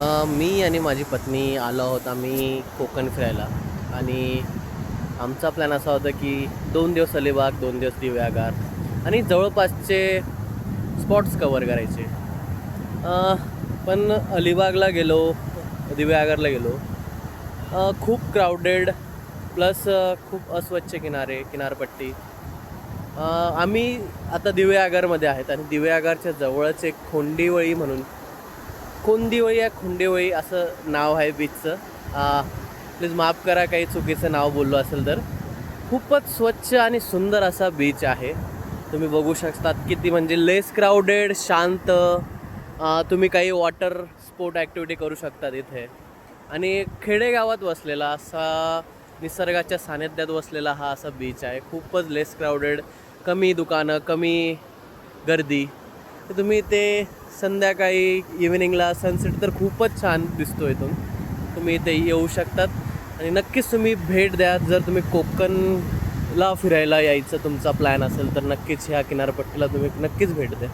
मी आणि माझी पत्नी आलो आहोत आम्ही कोकण फिरायला. आणि आमचा प्लॅन असा होता की 2 दिवस अलिबाग, 2 दिवस दिवेआगार आणि जवळपासचे स्पॉट्स कवर करायचे. अ, पण अलिबागला गेलो, दिवेआगारला गेलो. खूप क्राऊडेड प्लस खूप अस्वच्छ किनारपट्टी. आम्ही आता दिवेआगारमध्ये आहेत आणि दिवेआगारच्या जवळच एक खोंडिवळी म्हणून कोंदिवळी या खुंडेवळी असं नाव आहे बीचचं. प्लीज माफ करा काही चुकीचं नाव बोललो असेल तर. खूपच स्वच्छ आणि सुंदर असा बीच आहे. तुम्ही बघू शकतात किती म्हणजे लेस क्राऊडेड, शांत. तुम्ही काही वॉटर स्पोर्ट ॲक्टिव्हिटी करू शकता इथे. आणि खेडेगावात वसलेला असा निसर्गाच्या सानिध्यात वसलेला हा असा बीच आहे. खूपच लेस क्राऊडेड, कमी दुकानं, कमी गर्दी. तर तुम्ही ते संध्याकाळी इव्हिनिंगला सनसेट तर खूपच छान दिसतो इथून. तुम्ही इथे येऊ शकतात आणि नक्कीच तुम्ही भेट द्या. जर तुम्ही कोकणला फिरायला यायचं तुमचा प्लॅन असेल तर नक्कीच ह्या किनारपट्टीला तुम्ही नक्कीच भेट द्या.